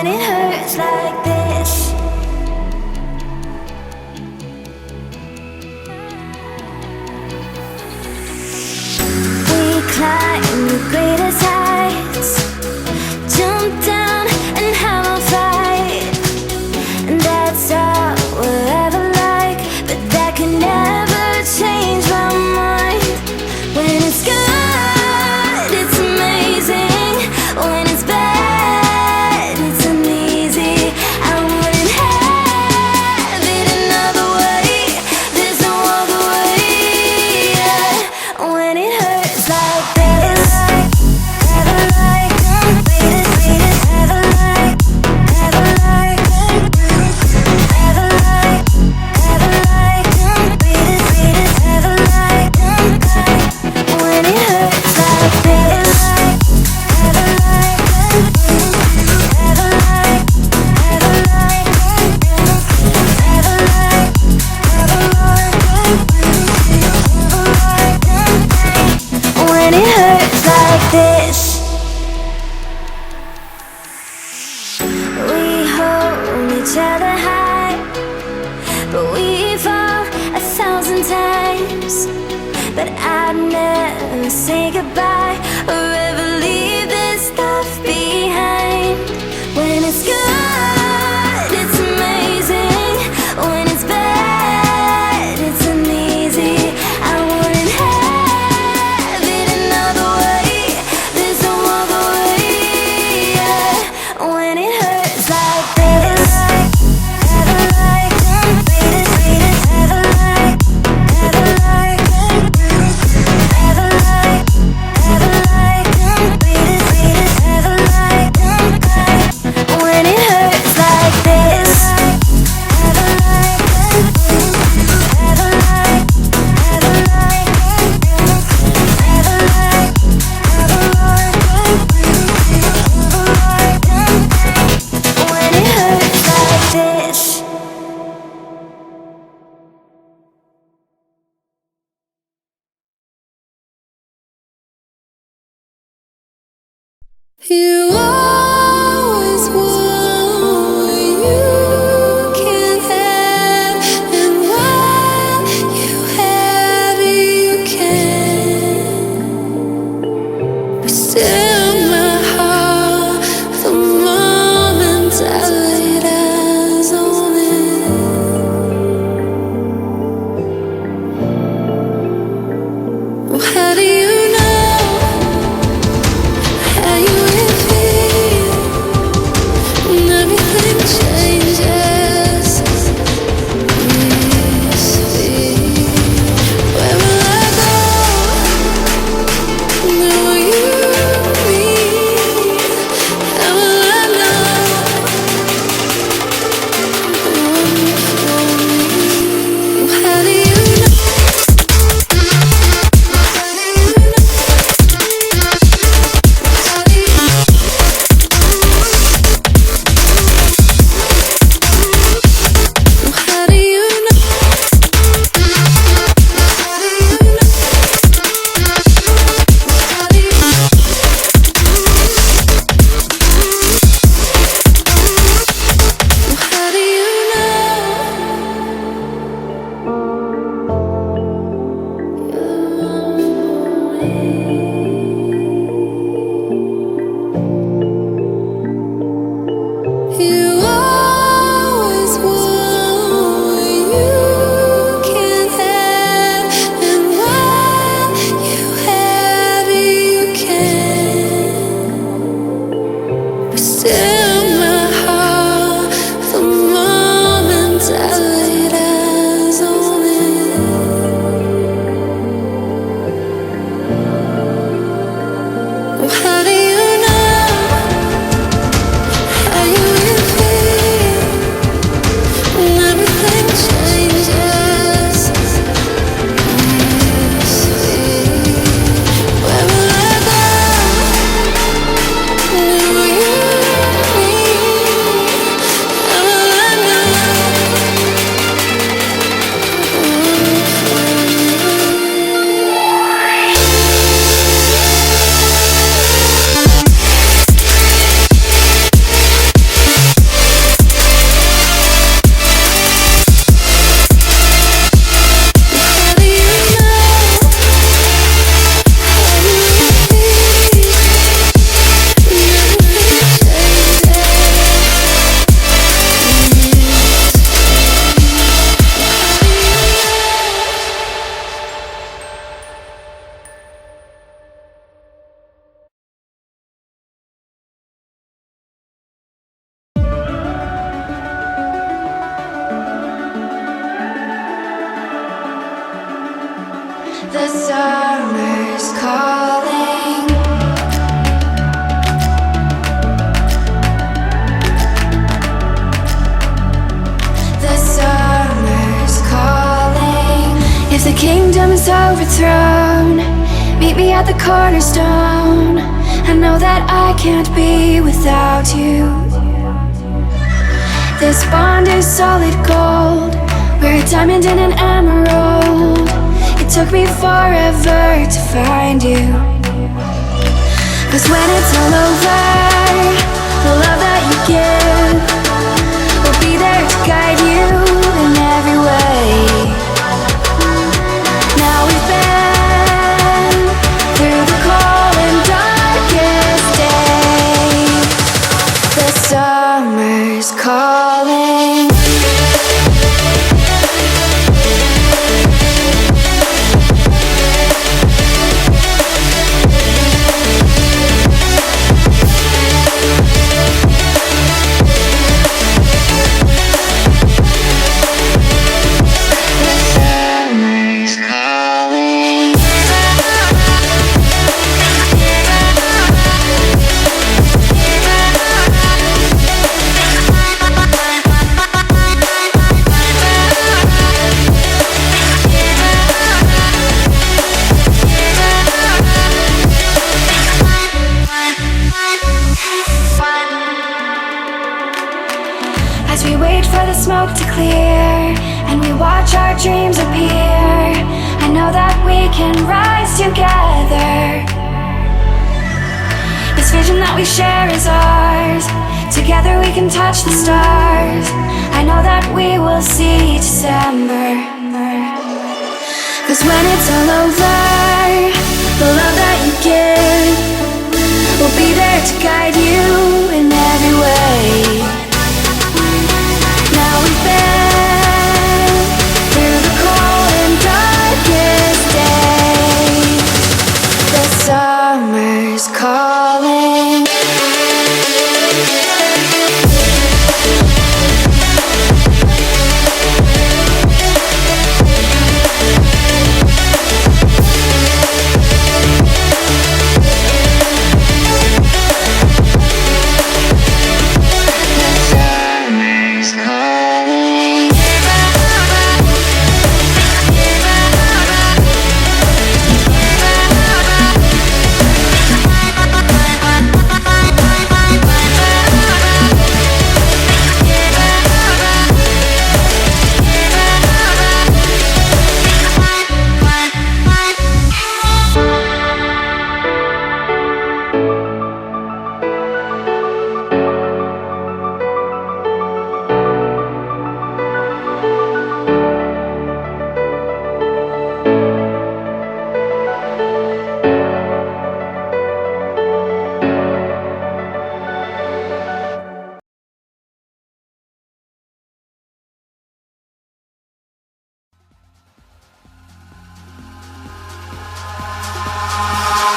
when it hurts like this. We climb the greatest heights, jump down and have a fight, and that's all we'll ever like. But that can never change my mind. When it's good, it's amazing. When it's bad, it's uneasy. I wouldn't have it another way. There's no other way. When it hurts like this, ever like, ever like, ever like, ever like, ever like, ever like, when it hurts like this, ever like, ever like, ever like, ever like, when it hurts like this. We hold each other high, but we fall 1,000 times. But I'd never say goodbye or ever leave this stuff behind. When it's good, it's amazing. When it's bad, it's uneasy. I wouldn't have it another way. There's no other way. When it hurts like this, ever like, ever like, ever like, ever like, ever like, ever like, when it hurts like this, ever like, ever like, ever like, ever like, when it hurts like this. You always want what you can't have, and what you have you can. But still, my heart, the moment I laid eyes on it. Well, how do you know how you will feel when everything changes? Where will I go? Know what you mean? How will I know? How do you know? How do you know? How do you know? You always want what you can't have, and what you have you can. But still, my heart, the moment I laid eyes on it. Well, how do you know how you will feel when everything changes? Where will I go? Know what you summer's calling. The summer's calling. If the kingdom is overthrown, meet me at the cornerstone. I know that I can't be without you. This bond is solid gold. We're a diamond and an emerald. It took me forever to find you. 'Cause when it's all over, the love that you give will be there to guide you in every way. Now we've been through the cold and darkest day. The summer's calling. As we wait for the smoke to clear and we watch our dreams appear, I know that we can rise together. This vision that we share is ours. Together we can touch the stars. I know that we will see December. 'Cause when it's all over, the love that you give will be there to guide you in every way. Now we've been through the cold and darkest day. The summer's calling.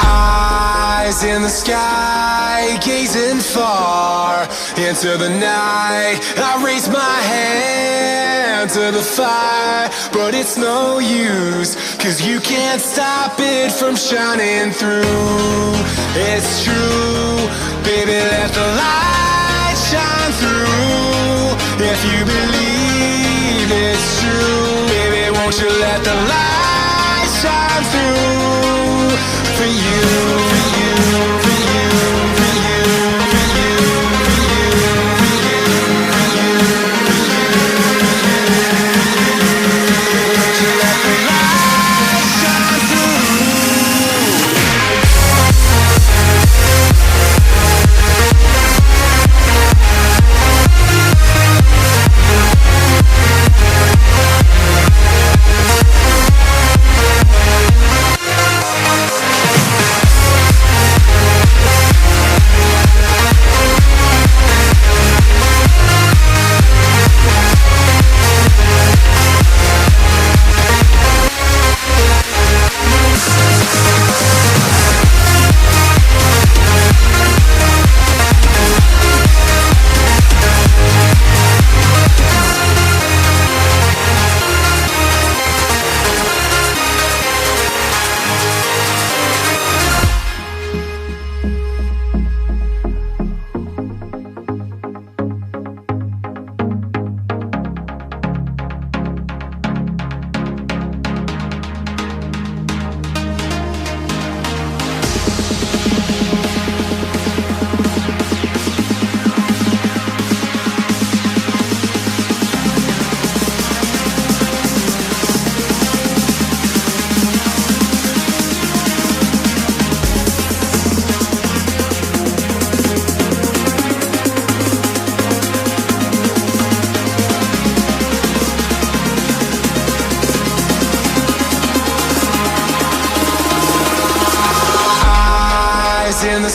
Eyes in the sky, gazing far into the night. I raise my hand to the fire, but it's no use, 'cause you can't stop it from shining through. It's true, baby, let the light shine through. If you believe it's true, baby, won't you let the light shine through for you, for you, for you, for you, for you, for you, for you, for you, won't you let the light shine through?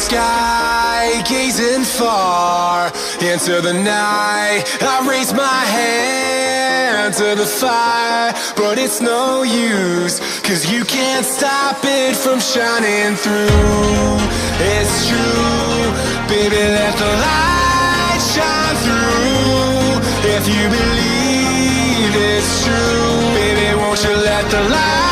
sky, gazing far into the night. I raise my hand to the fire, but it's no use, 'cause you can't stop it from shining through. It's true, baby, let the light shine through. If you believe it's true, baby, won't you let the light